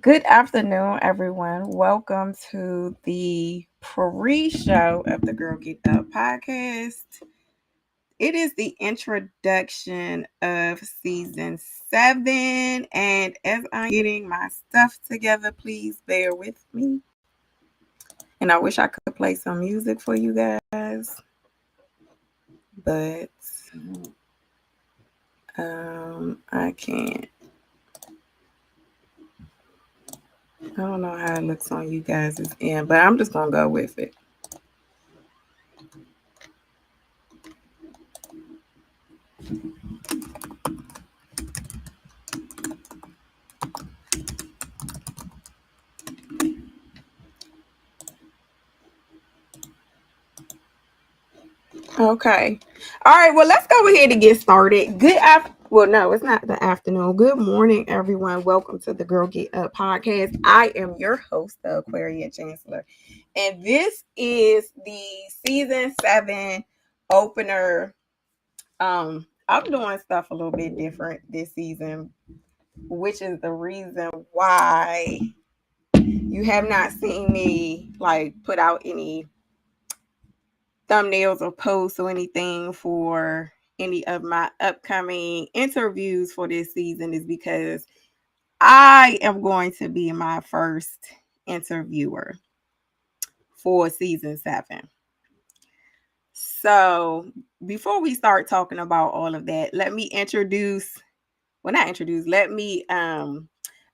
Good afternoon, everyone. Welcome to the pre-show of the Girl Get Up podcast. It is the introduction of season 7, and as I'm getting my stuff together, please bear with me. And I wish I could play some music for you guys, but I can't. I don't know how it looks on you guys' end, but I'm just gonna go with it. Okay. All right. Well, let's go ahead and get started. Well, no, it's not the afternoon. Good morning, everyone. Welcome to the Girl Get Up podcast. I am your host, the Aquaria Chancellor, and this is the season 7 opener. I'm doing stuff a little bit different this season, which is the reason why you have not seen me like put out any thumbnails or posts or anything for any of my upcoming interviews for this season is because I am going to be my first interviewer for season 7. So before we start talking about all of that, let me let me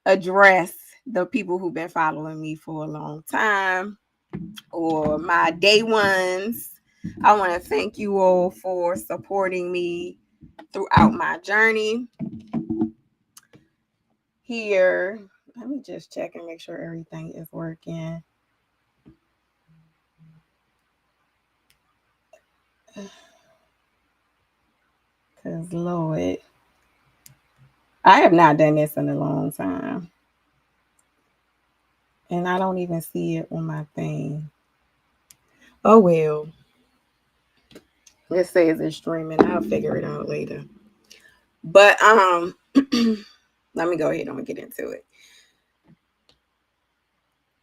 address the people who've been following me for a long time or my day ones. I want to thank you all for supporting me throughout my journey here. Let me just check and make sure everything is working. Because, Lord, I have not done this in a long time. And I don't even see it on my thing. Oh, well. It says it's streaming. I'll figure it out later. But let me go ahead and get into it.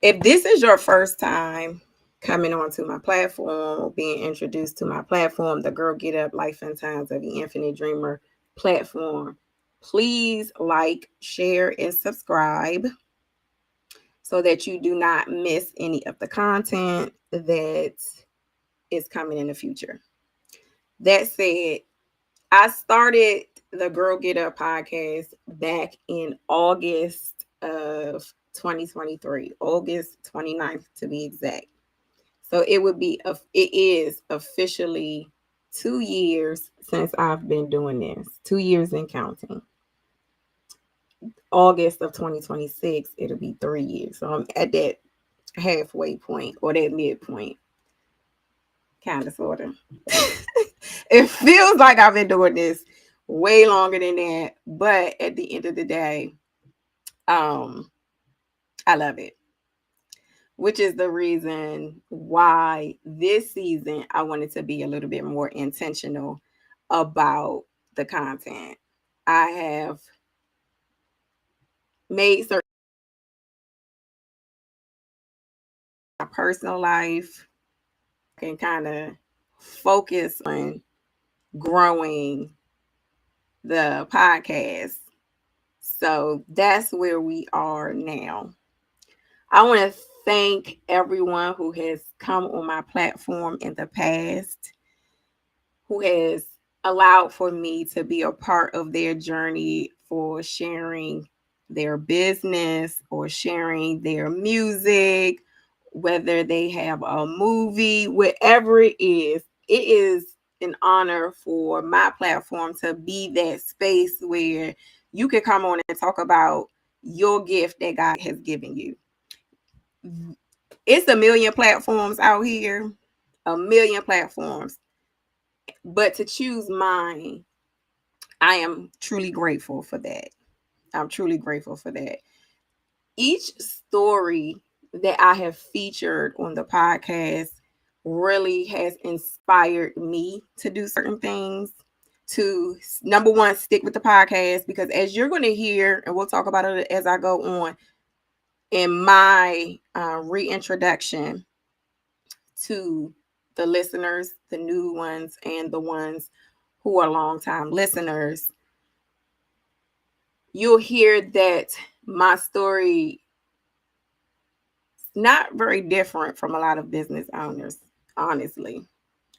If this is your first time coming onto my platform or being introduced to my platform, the Girl Get Up Life and Times of the Infinite Dreamer platform, please like, share, and subscribe so that you do not miss any of the content that is coming in the future. That said, I started the Girl Get Up podcast back in August of 2023, August 29th to be exact. So it is officially 2 years since I've been doing this, 2 years and counting. August of 2026, it'll be 3 years. So I'm at that halfway point or that midpoint, kind of, sort of. It feels like I've been doing this way longer than that, but at the end of the day, I love it, which is the reason why this season I wanted to be a little bit more intentional about the content. I have made certain my personal life and kind of focus on growing the podcast. So that's where we are now. I want to thank everyone who has come on my platform in the past, who has allowed for me to be a part of their journey for sharing their business or sharing their music, whether they have a movie, whatever it is an honor for my platform to be that space where you can come on and talk about your gift that God has given you. It's a million platforms out here, a million platforms. But to choose mine, I am truly grateful for that. I'm truly grateful for that. Each story that I have featured on the podcast really has inspired me to do certain things. To number one, stick with the podcast because as you're going to hear, and we'll talk about it as I go on, in my reintroduction to the listeners, the new ones, and the ones who are longtime listeners, you'll hear that my story is not very different from a lot of business owners, honestly,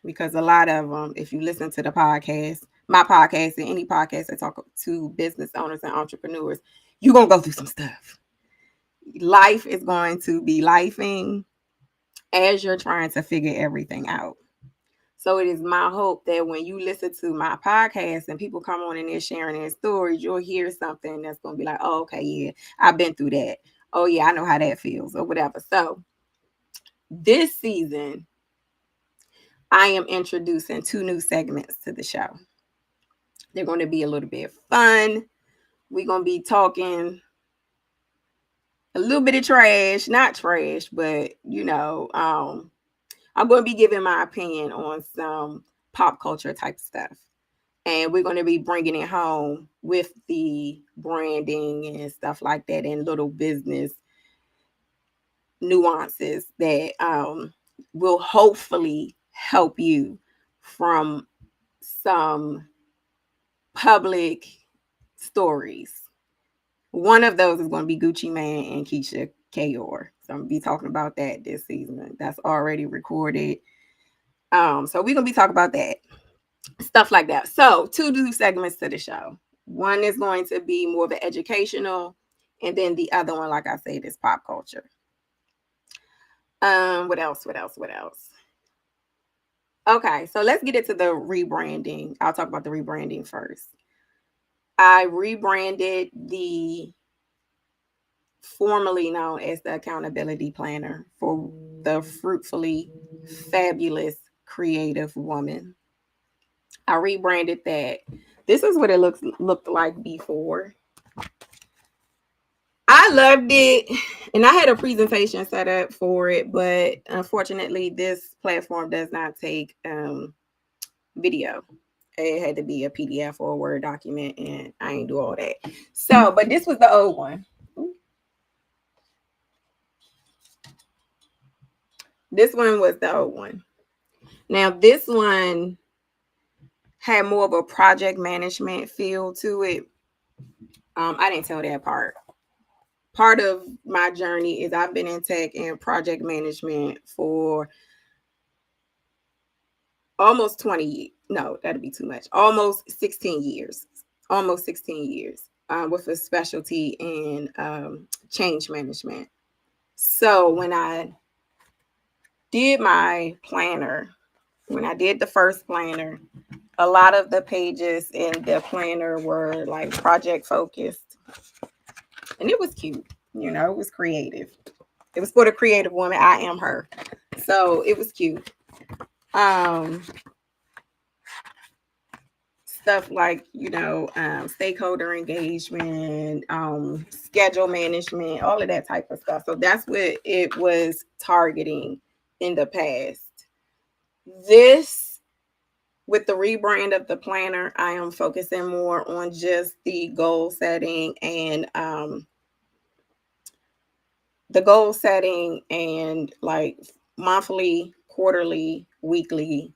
because a lot of them, if you listen to the podcast, my podcast, and any podcast that talk to business owners and entrepreneurs, you're going to go through some stuff. Life is going to be lifing as you're trying to figure everything out. So it is my hope that when you listen to my podcast and people come on in there sharing their stories, you'll hear something that's going to be like, oh, okay, yeah, I've been through that. Oh, yeah, I know how that feels or whatever. So this season, I am introducing 2 new segments to the show. They're going to be a little bit fun. We're going to be talking a little bit of trash, not trash, but, I'm going to be giving my opinion on some pop culture type stuff. And we're going to be bringing it home with the branding and stuff like that and little business nuances that will hopefully help you from some public stories. One of those is going to be Gucci Mane and Keisha Kayor. So I'm going to be talking about that this season. That's already recorded. So we're going to be talking about that. Stuff like that. So 2 new segments to the show. One is going to be more of an educational, and then the other one, like I said, is pop culture. What else? Okay, so let's get into the rebranding. I'll talk about the rebranding first. I rebranded the formerly known as the Accountability Planner for the Fruitfully Fabulous Creative Woman. I rebranded that. This is what it looked like before. I loved it, and I had a presentation set up for it, but unfortunately, this platform does not take video. It had to be a PDF or a Word document, and I ain't do all that. So, but this was the old one. This one was the old one. Now, this one had more of a project management feel to it. I didn't tell that part. Part of my journey is I've been in tech and project management for almost 20 years. No, that'd be too much. Almost 16 years. With a specialty in change management. So when I did my planner, when I did the first planner, a lot of the pages in the planner were like project focused. And it was cute. It was creative. It was for the creative woman. I am her. So it was cute. Stuff like, stakeholder engagement, schedule management, all of that type of stuff. So that's what it was targeting in the past. This, with the rebrand of the planner, I am focusing more on just the goal setting and like monthly, quarterly, weekly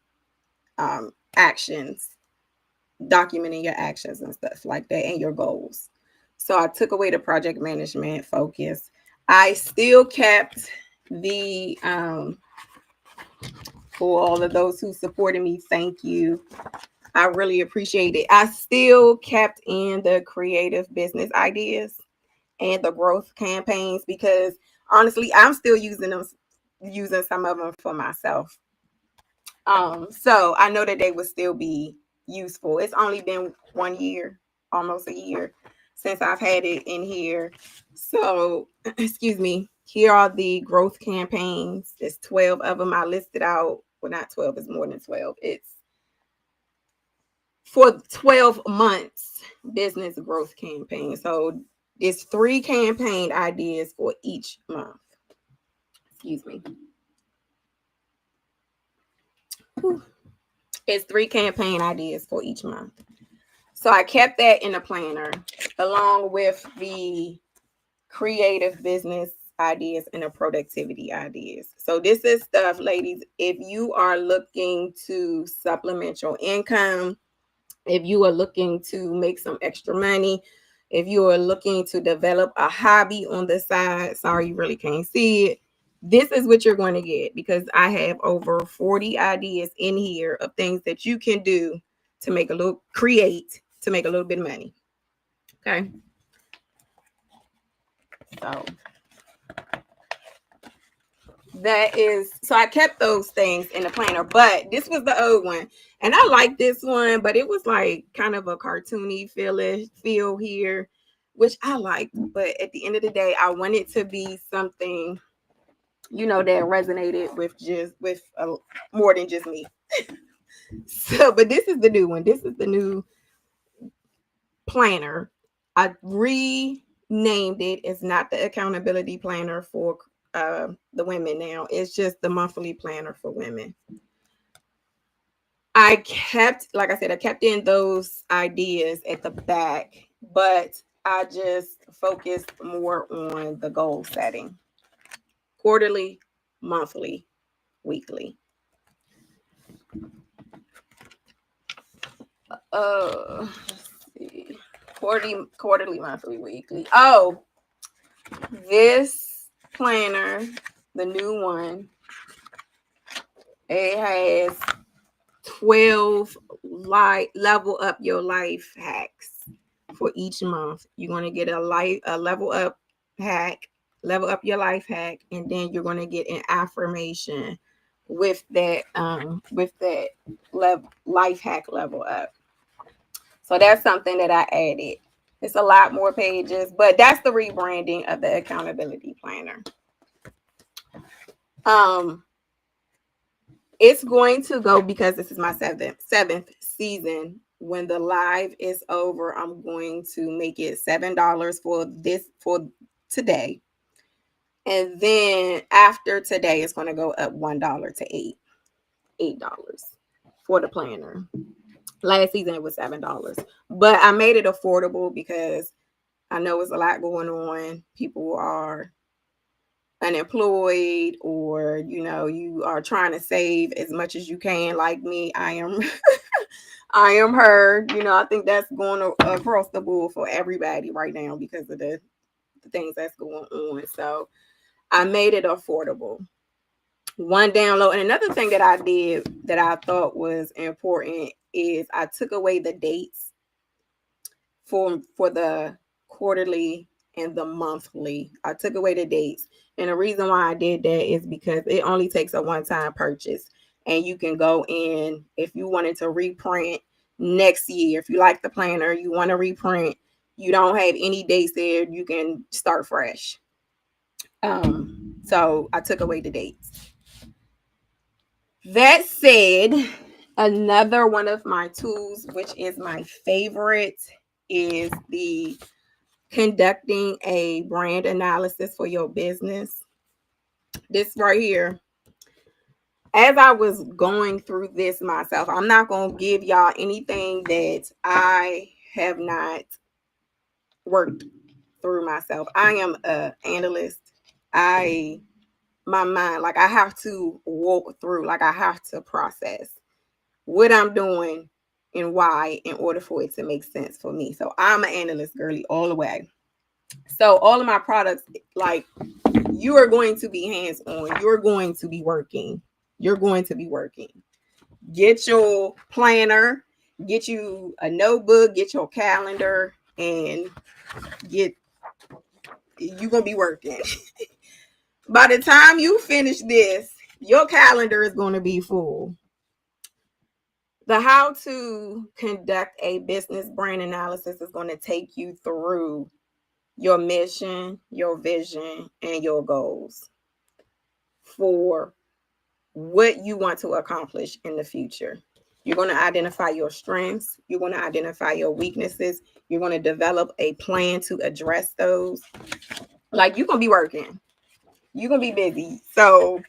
actions, documenting your actions and stuff like that and your goals. So I took away the project management focus. I still kept the for all of those who supported me, thank you. I really appreciate it. I still kept in the creative business ideas and the growth campaigns because honestly, I'm still using some of them for myself. So I know that they would still be useful. It's only been 1 year, almost a year, since I've had it in here. So, excuse me. Here are the growth campaigns. There's 12 of them I listed out. Well, not 12, it's more than 12. It's for 12 months business growth campaign. So it's 3 campaign ideas for each month. Excuse me. Whew. It's 3 campaign ideas for each month. So I kept that in the planner along with the creative business ideas and the productivity ideas. So this is stuff, ladies, if you are looking to supplement your income, if you are looking to make some extra money, if you are looking to develop a hobby on the side, sorry, you really can't see it. This is what you're going to get, because I have over 40 ideas in here of things that you can do to make a little bit of money. Okay. So I kept those things in the planner, but this was the old one. And I like this one, but it was like kind of a cartoony feel here, which I liked. But at the end of the day, I wanted to be something, that resonated with more than just me. So, but this is the new one. This is the new planner. I renamed it. It's not the accountability planner for the women now. It's just the monthly planner for women. I kept in those ideas at the back, but I just focused more on the goal setting. Quarterly, monthly, weekly. Let's see. Quarterly, monthly, weekly. Oh, this planner, the new one, it has 12 level up your life hacks for each month. You're going to get a level up hack, level up your life hack, and then you're going to get an affirmation with that life hack level up. So that's something that I added. It's a lot more pages, but that's the rebranding of the accountability planner. It's going to go, because this is my seventh season. When the live is over, I'm going to make it $7 for today. And then after today, it's going to go up $1 to $8 for the planner. Last season it was $7, but I made it affordable because I know it's a lot going on. People are unemployed, or you are trying to save as much as you can, like me. I am I am her. I think that's going across the board for everybody right now because of the things that's going on. So I made it affordable. One download. And another thing that I did that I thought was important is I took away the dates for the quarterly and the monthly. I took away the dates. And the reason why I did that is because it only takes a one-time purchase. And you can go in, if you wanted to reprint next year, if you like the planner, you want to reprint, you don't have any dates there, you can start fresh. So I took away the dates. That said, another one of my tools, which is my favorite, is the conducting a brand analysis for your business. This right here, as I was going through this myself, I'm not going to give y'all anything that I have not worked through myself. I am an analyst. My mind, like, I have to walk through, like, I have to process what I'm doing and why in order for it to make sense for me. So I'm an analyst girly all the way. So all of my products, like, you are going to be hands-on. You're going to be working. Get your planner, get you a notebook, get your calendar, and you're going to be working. By the time you finish this, your calendar is going to be full. The how to conduct a business brand analysis is going to take you through your mission, your vision, and your goals for what you want to accomplish in the future. You're going to identify your strengths. You're going to identify your weaknesses. You're going to develop a plan to address those. Like, you're going to be working. You're going to be busy. So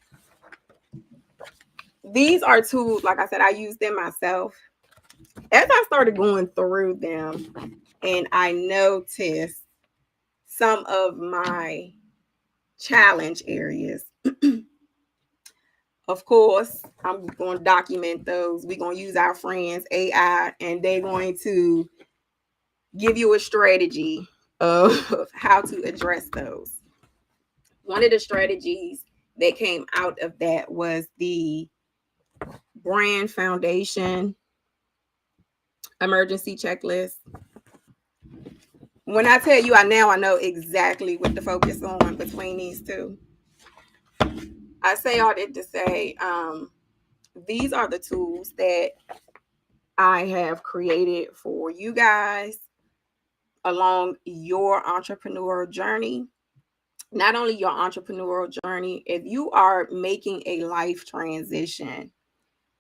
these are tools, like I said, I use them myself. As I started going through them, and I noticed some of my challenge areas. Of course, I'm going to document those. We're going to use our friends AI, and they're going to give you a strategy of how to address those. One of the strategies that came out of that was the brand foundation emergency checklist. When I tell you I know exactly what to focus on between these two. I say all that to say these are the tools that I have created for you guys along your entrepreneurial journey. Not only your entrepreneurial journey, if you are making a life transition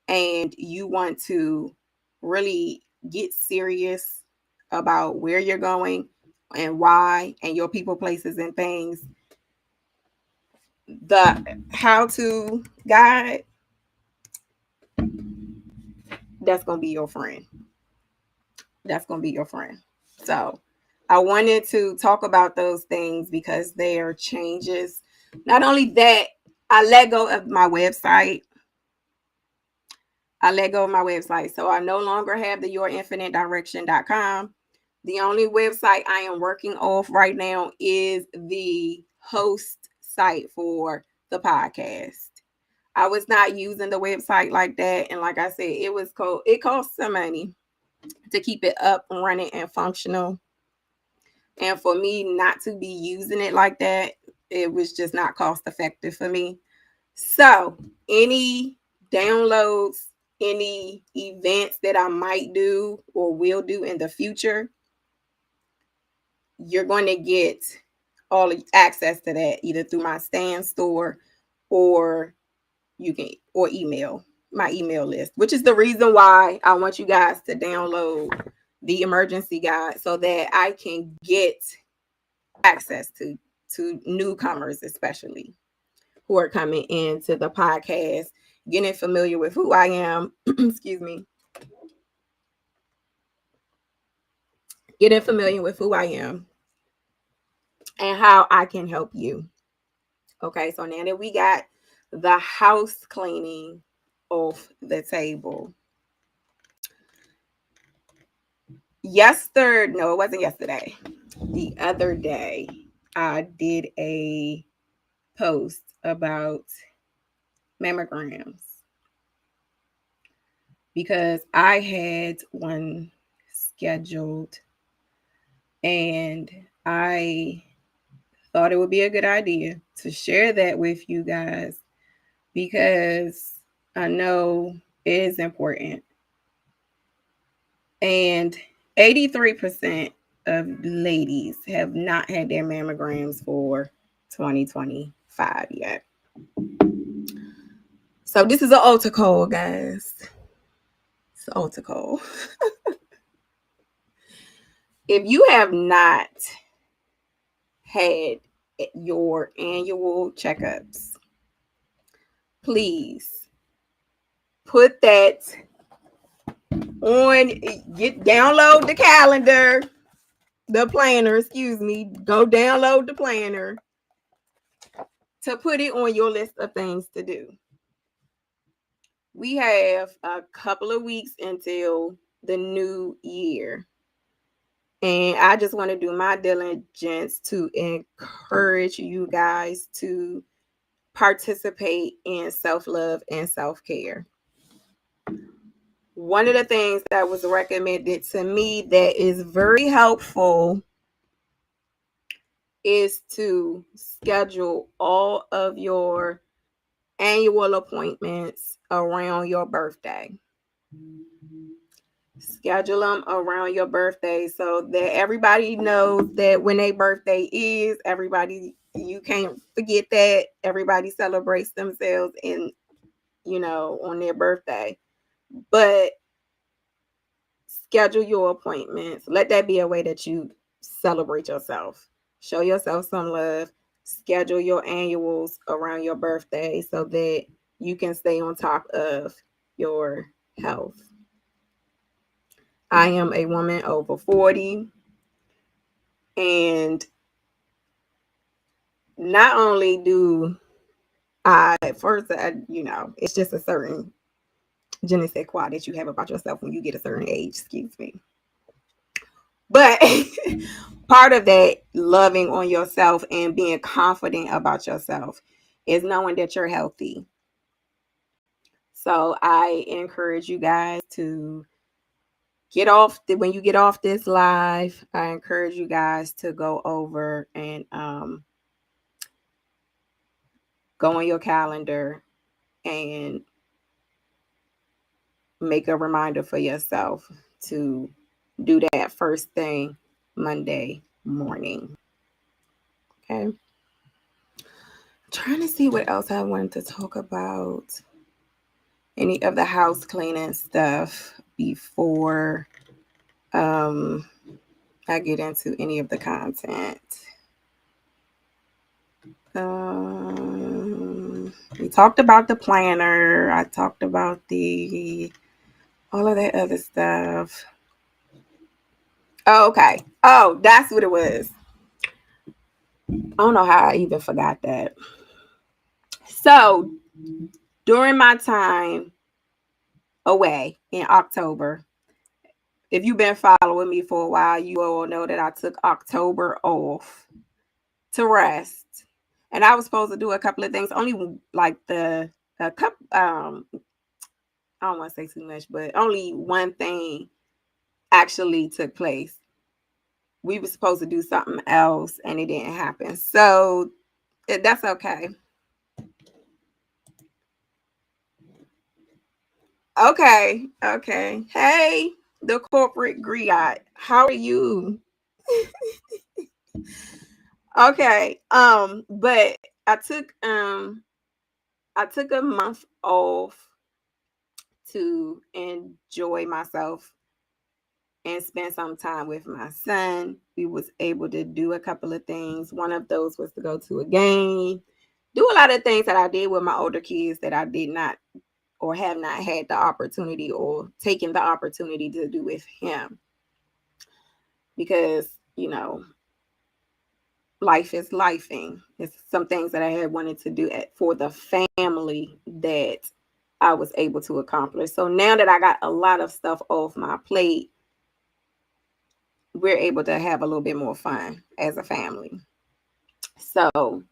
and you want to really get serious about where you're going and why and your people, places, and things, the how-to guide, that's going to be your friend. That's going to be your friend. So I wanted to talk about those things because they are changes. Not only that, I let go of my website. So I no longer have the yourinfinitedirection.com. The only website I am working off right now is the host site for the podcast. I was not using the website like that. And like I said, it costs some money to keep it up and running and functional. And for me not to be using it like that, it was just not cost effective for me. So any downloads, any events that I might do or will do in the future, you're going to get all access to that either through my Stan store or email my email list, which is the reason why I want you guys to download the emergency guide so that I can get access to newcomers, especially who are coming into the podcast, getting familiar with who I am. Excuse me. Getting familiar with who I am and how I can help you. Okay, so now that we got the house cleaning off the table. No, it wasn't yesterday. The other day, I did a post about mammograms because I had one scheduled and I thought it would be a good idea to share that with you guys because I know it is important. And 83% of ladies have not had their mammograms for 2025 yet. So this is an altar call, guys. It's an altar call. If you have not had your annual checkups, please put that on, download the calendar, the planner, go download the planner to put it on your list of things to do. We have a couple of weeks until the new year. And I just want to do my diligence to encourage you guys to participate in self-love and self-care. One of the things that was recommended to me that is very helpful is to schedule all of your annual appointments around your birthday. Schedule them around your birthday so that everybody knows that when their birthday is, you can't forget that everybody celebrates themselves on their birthday. But schedule your appointments. Let that be a way that you celebrate yourself. Show yourself some love. Schedule your annuals around your birthday so that you can stay on top of your health. I am a woman over 40, and not only do I first, it's just a certain je ne sais quoi that you have about yourself when you get a certain age, excuse me. But part of that loving on yourself and being confident about yourself is knowing that you're healthy. So I encourage you guys to when you get off this live, I encourage you guys to go over and go on your calendar and make a reminder for yourself to do that first thing Monday morning. Okay. I'm trying to see what else I wanted to talk about. Any of the house cleaning stuff before I get into any of the content. We talked about the planner. I talked about all of that other stuff. Oh, okay. Oh, that's what it was. I don't know how I even forgot that. So during my time away in October, if you've been following me for a while, you all know that I took October off to rest. And I was supposed to do a couple of things, only like a couple, I don't want to say too much, but only one thing actually took place. We were supposed to do something else and it didn't happen. So that's okay. Okay. Okay. Hey, the corporate griot. How are you? Okay. But I took a month off to enjoy myself and spend some time with my son. We was able to do a couple of things. One of those was to go to a game, do a lot of things that I did with my older kids that I did not or have not had the opportunity or taken the opportunity to do with him. Because, life is lifing. It's some things that I had wanted to do for the family that I was able to accomplish. So now that I got a lot of stuff off my plate, we're able to have a little bit more fun as a family. So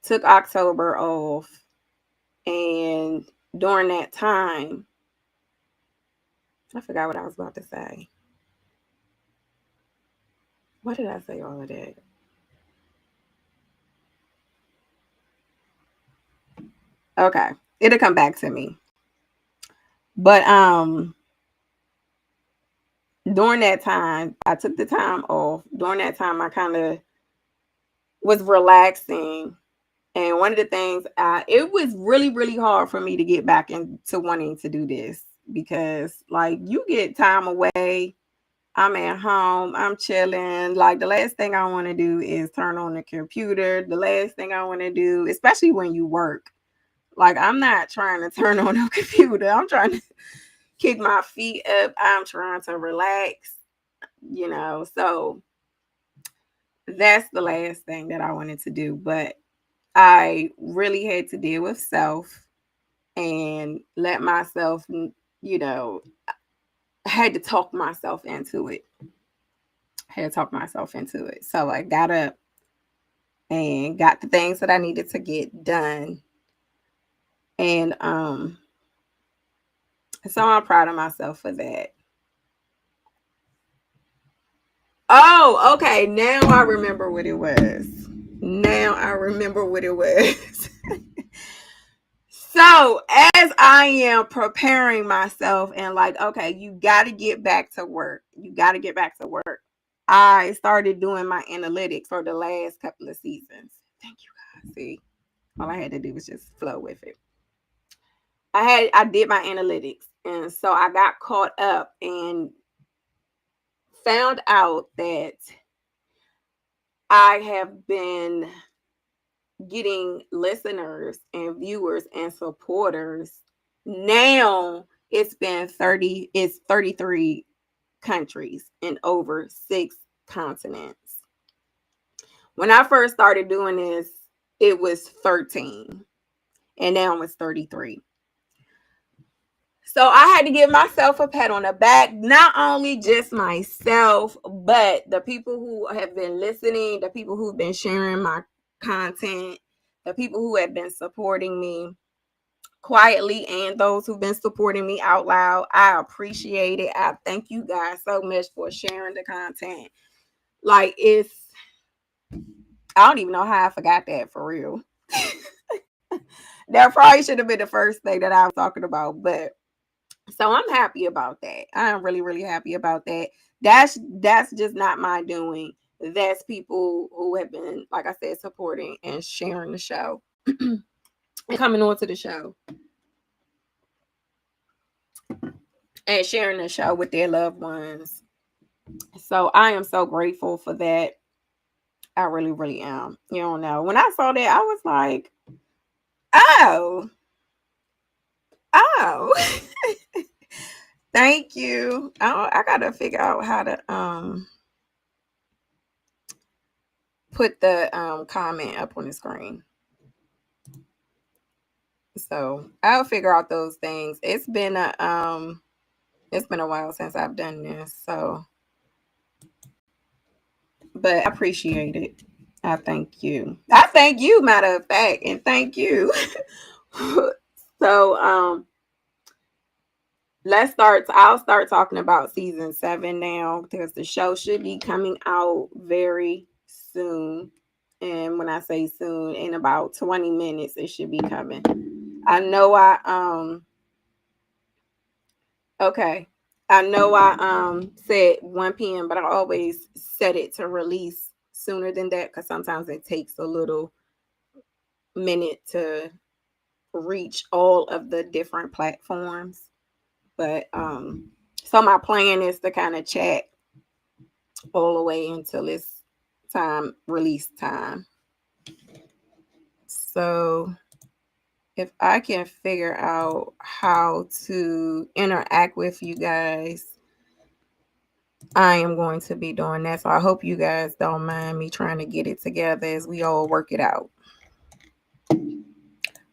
took October off, and during that time, I forgot what I was about to say. What did I say all of that? Okay, it'll come back to me. But during that time, I took the time off. During that time, I kind of was relaxing. And one of the things, it was really, really hard for me to get back into wanting to do this because, like, you get time away. I'm at home. I'm chilling. Like, the last thing I want to do is turn on the computer. The last thing I want to do, especially when you work, like, I'm not trying to turn on the computer. I'm trying to kick my feet up. I'm trying to relax, So that's the last thing that I wanted to do. But I really had to deal with self and let myself, I had to talk myself into it. So I got up and got the things that I needed to get done. And so I'm proud of myself for that. Oh, okay. Now I remember what it was. So as I am preparing myself and like, okay, you got to get back to work. I started doing my analytics for the last couple of seasons. Thank you, guys. See, all I had to do was just flow with it. I did my analytics, and so I got caught up and found out that I have been getting listeners and viewers and supporters. Now it's 33 countries in over 6 continents. When I first started doing this, it was 13. And now it's 33. So I had to give myself a pat on the back, not only just myself, but the people who have been listening, the people who've been sharing my content, the people who have been supporting me quietly, and those who've been supporting me out loud. I appreciate it. I thank you guys so much for sharing the content. Like, I don't even know how I forgot that, for real. That probably should have been the first thing that I was talking about, but so I'm happy about that. I'm really, really happy about that. That's just not my doing. That's people who have been, like I said, supporting and sharing the show and coming on to the show and sharing the show with their loved ones. So I am so grateful for that. I really, really am. You don't know. When I saw that, I was like, oh. Thank you. I gotta figure out how to put the comment up on the screen. So I'll figure out those things. It's been a while since I've done this, so but I appreciate it. I thank you. I thank you, matter of fact, and thank you. So I'll start talking about season 7 now, because the show should be coming out very soon. And when I say soon, in about 20 minutes it should be coming. I know I said 1 p.m., but I always set it to release sooner than that, because sometimes it takes a little minute to reach all of the different platforms. But so my plan is to kind of chat all the way until it's release time. So if I can figure out how to interact with you guys, I am going to be doing that. So I hope you guys don't mind me trying to get it together as we all work it out.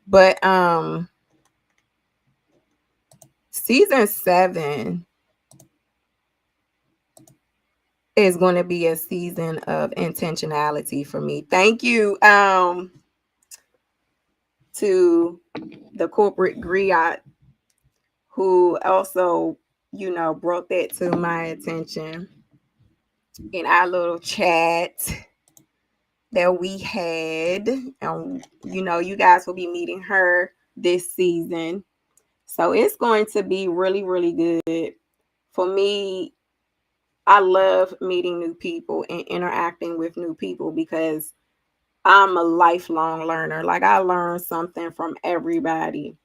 But season 7 is going to be a season of intentionality for me. Thank you to the corporate griot who also, brought that to my attention in our little chat that we had. And, you guys will be meeting her this season. So it's going to be really, really good. For me, I love meeting new people and interacting with new people, because I'm a lifelong learner. Like, I learn something from everybody.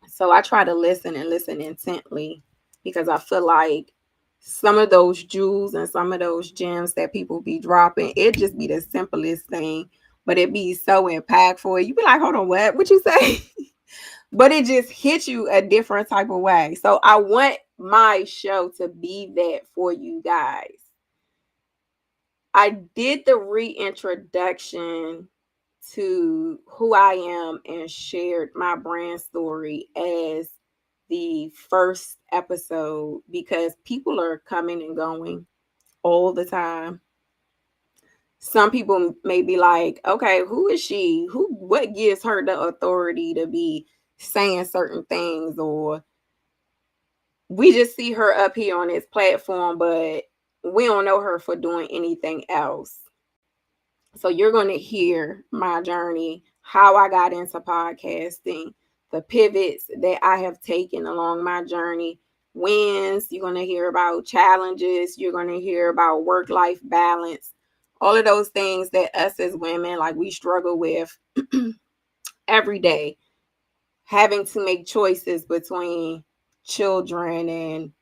So I try to listen and listen intently, because I feel like some of those jewels and some of those gems that people be dropping, it just be the simplest thing, but it be so impactful. You be like, hold on, what you say? But it just hits you a different type of way. So I want my show to be that for you guys. I did the reintroduction to who I am and shared my brand story as the first episode, because people are coming and going all the time. Some people may be like, okay, who is she? What gives her the authority to be saying certain things? Or we just see her up here on this platform, but we don't know her for doing anything else. So you're going to hear my journey, how I got into podcasting, the pivots that I have taken along my journey, wins. You're going to hear about challenges. You're going to hear about work-life balance, all of those things that us as women, like, we struggle with every day, having to make choices between children and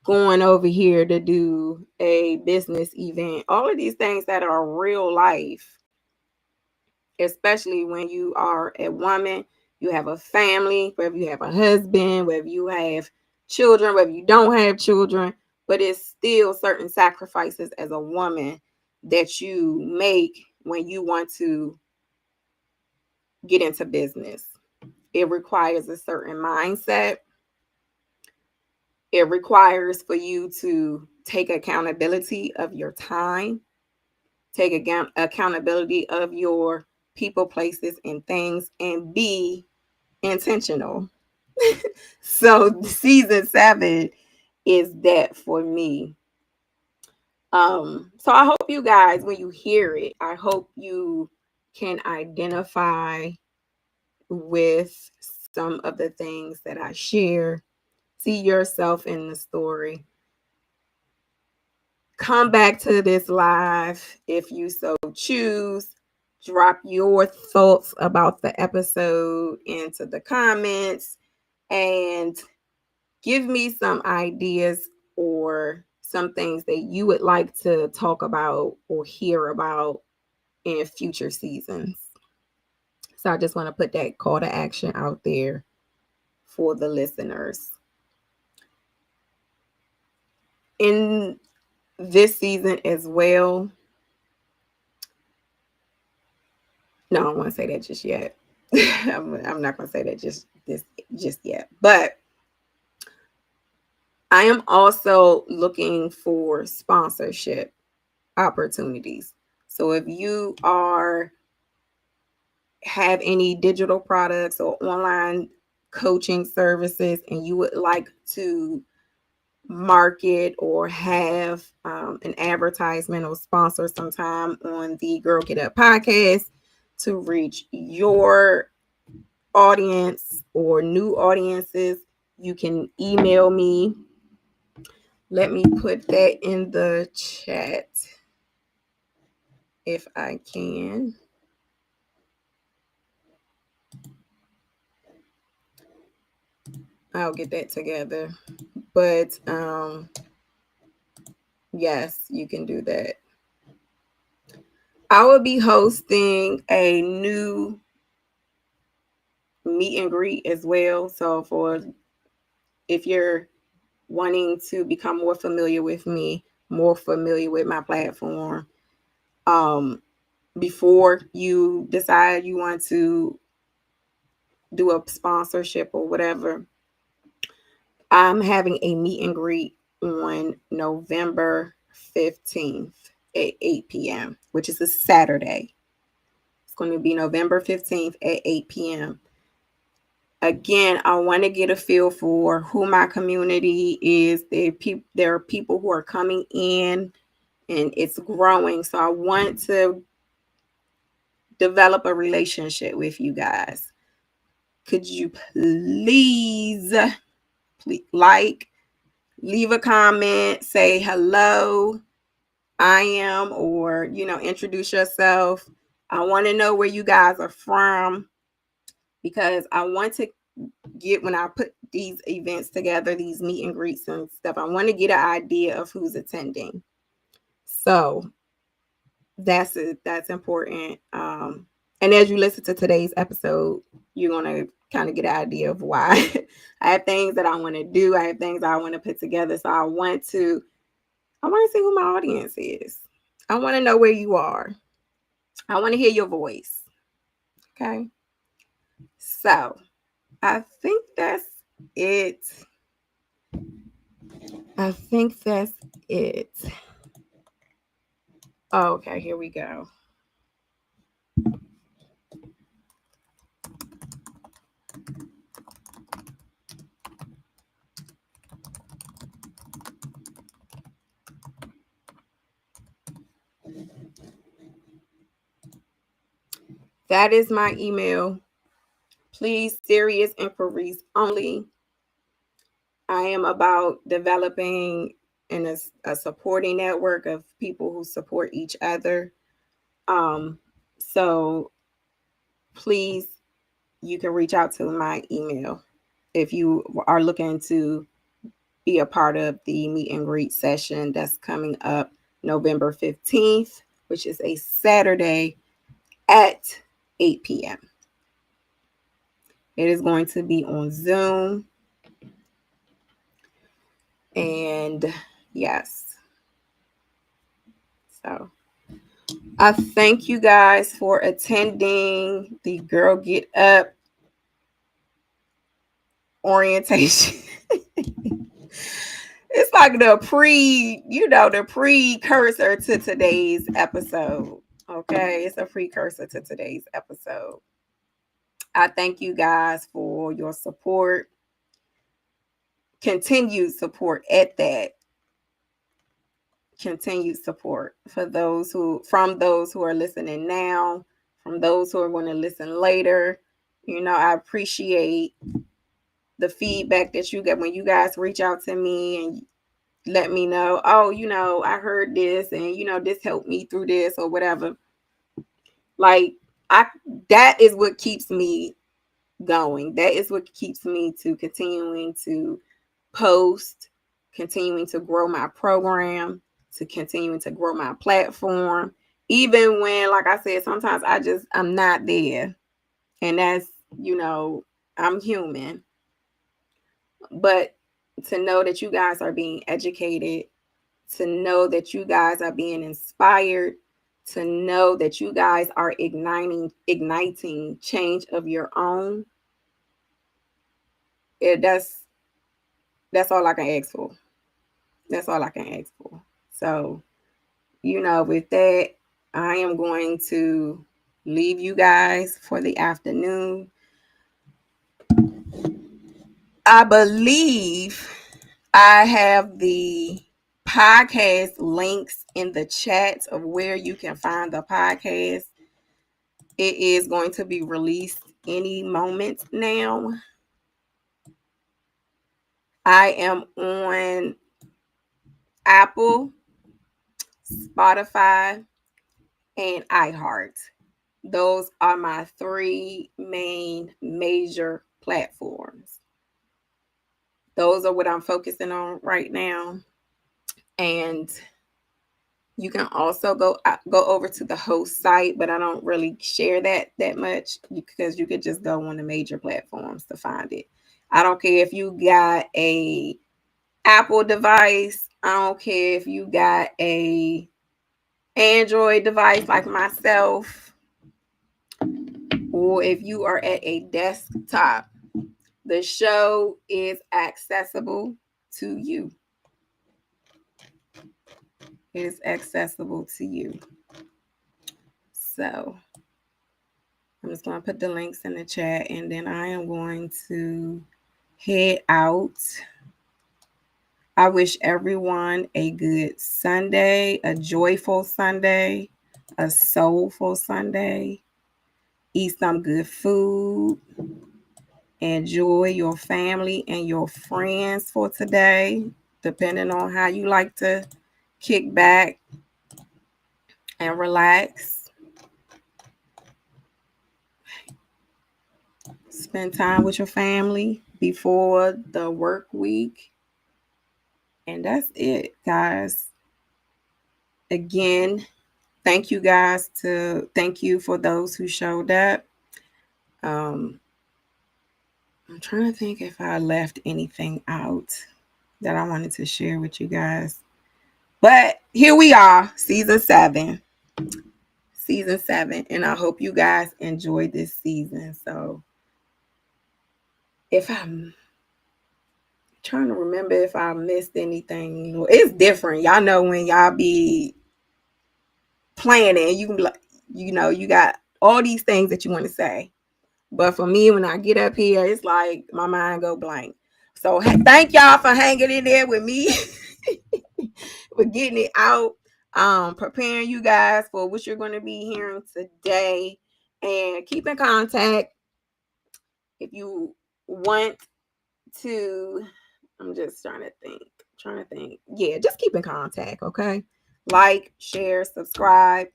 going over here to do a business event, all of these things that are real life, especially when you are a woman, you have a family, whether you have a husband, whether you have children, whether you don't have children, but it's still certain sacrifices as a woman that you make when you want to get into business. It requires a certain mindset. It requires for you to take accountability of your time, take accountability of your people, places, and things, and be intentional. So season 7 is that for me. So I hope you guys, when you hear it, I hope you can identify with some of the things that I share. See yourself in the story. Come back to this live if you so choose. Drop your thoughts about the episode into the comments and give me some ideas or some things that you would like to talk about or hear about in future seasons. So I just want to put that call to action out there for the listeners. In this season as well, no, I don't want to say that just yet. I'm not going to say that just yet. But I am also looking for sponsorship opportunities. So if you have any digital products or online coaching services and you would like to market or have an advertisement or sponsor sometime on the Girl Get Up podcast to reach your audience or new audiences, you can email me. Let me put that in the chat if I can. I'll get that together. But yes, you can do that. I will be hosting a new meet and greet as well. So if you're wanting to become more familiar with me, more familiar with my platform, before you decide you want to do a sponsorship or whatever, I'm having a meet and greet on November 15th at 8 p.m., which is a Saturday. It's going to be November 15th at 8 p.m. Again, I want to get a feel for who my community is. There are people who are coming in and it's growing. So I want to develop a relationship with you guys. Could you please leave a comment, say hello, I am, or, introduce yourself. I want to know where you guys are from because I want to when I put these events together, these meet and greets and stuff, I want to get an idea of who's attending. So that's important. And as you listen to today's episode, you're going to kind of get an idea of why. I have things that I want to do. I have things I want to put together. So I want to see who my audience is. I want to know where you are. I want to hear your voice. Okay. So I think that's it. Okay, here we go. That is my email. Please, serious inquiries only. I am about developing a supporting network of people who support each other. So please, you can reach out to my email if you are looking to be a part of the meet and greet session that's coming up November 15th, which is a Saturday at 8 p.m. It is going to be on Zoom. And yes. So I thank you guys for attending the Girl Get Up orientation. It's like the precursor to today's episode. Okay, it's a precursor to today's episode. I thank you guys for your support, continued support at that. Continued support from those who are listening now, from those who are going to listen later. I appreciate the feedback that you get when you guys reach out to me and let me know, oh, I heard this and this helped me through this or whatever. Like that is what keeps me going. That is what keeps me to continuing to post, continuing to grow my program, to continuing to grow my platform. Even when, like I said, sometimes I'm not there. And that's, I'm human. But to know that you guys are being educated, to know that you guys are being inspired, to know that you guys are igniting change of your own, that's all I can ask for. That's all I can ask for. So, with that, I am going to leave you guys for the afternoon. I believe I have the podcast links in the chat of where you can find the podcast. It is going to be released any moment now. I am on Apple, Spotify, and iHeart. Those are my 3 main major platforms. Those are what I'm focusing on right now. And you can also go over to the host site, but I don't really share that much because you could just go on the major platforms to find it. I don't care if you got a Apple device. I don't care if you got a Android device like myself, or if you are at a desktop. The show is accessible to you. It is accessible to you. So I'm just going to put the links in the chat, and then I am going to head out. I wish everyone a good Sunday, a joyful Sunday, a soulful Sunday. Eat some good food. Enjoy your family and your friends for today, depending on how you like to kick back and relax. Spend time with your family before the work week. And that's it, guys. Again, thank you for those who showed up. I'm trying to think if I left anything out that I wanted to share with you guys. But here we are, season 7. And I hope you guys enjoyed this season. So if I'm trying to remember if I missed anything, it's different. Y'all know when y'all be planning, you can be like, you got all these things that you want to say. But for me, when I get up here, it's like my mind go blank. So thank y'all for hanging in there with me, for getting it out, preparing you guys for what you're going to be hearing today. And keep in contact if you want to. I'm just trying to think. Yeah, just keep in contact, okay? Like, share, subscribe.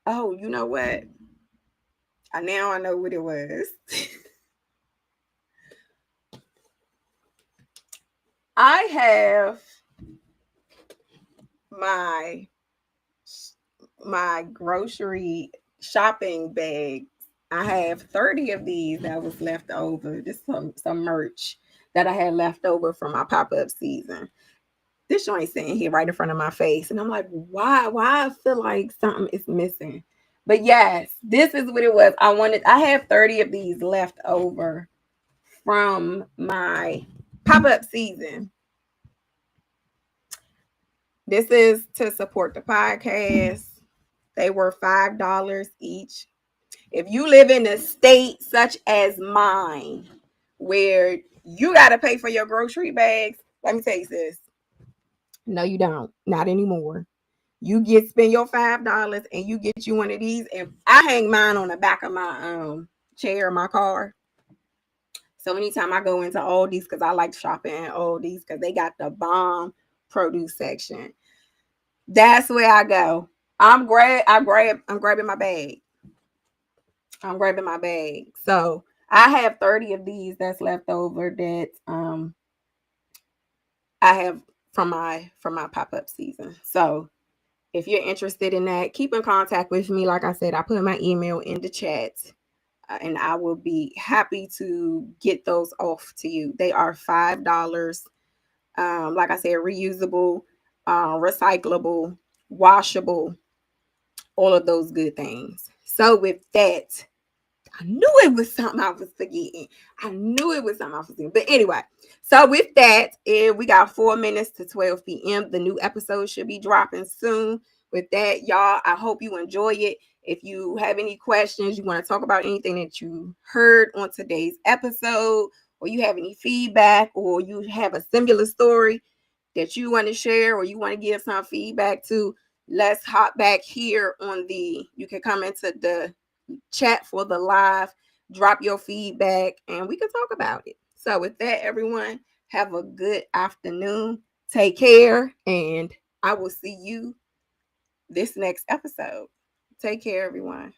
Oh, you know what? Now I know what it was. I have my grocery shopping bag. I have 30 of these that was left over. Just some merch that I had left over from my pop-up season. this joint sitting here right in front of my face. And I'm like, why I feel like something is missing. But yes, this is what it was. I have 30 of these left over from my pop-up season. This is to support the podcast. They were $5 each. If you live in a state such as mine, where you got to pay for your grocery bags, let me tell you this. No, you don't. Not anymore. You spend your $5 and you get you one of these. And I hang mine on the back of my chair in my car. So anytime I go into Aldi's, because I like shopping at Aldi's because they got the bomb produce section. That's where I go. I'm grabbing my bag. I'm grabbing my bag. So I have 30 of these that's left over that I have from my pop-up season. So if you're interested in that, keep in contact with me. Like I said, I put my email in the chat, and I will be happy to get those off to you. They are $5. Like I said, reusable, recyclable, washable, all of those good things. So with that, I knew it was something I was forgetting. But anyway, so with that, we got 4 minutes to 12 p.m. The new episode should be dropping soon. With that, y'all, I hope you enjoy it. If you have any questions, you want to talk about anything that you heard on today's episode, or you have any feedback, or you have a similar story that you want to share, or you want to give some feedback to, let's hop back here you can come into the chat for the live, drop your feedback, and we can talk about it. So with that, everyone, have a good afternoon. Take care, and I will see you this next episode. Take care, everyone.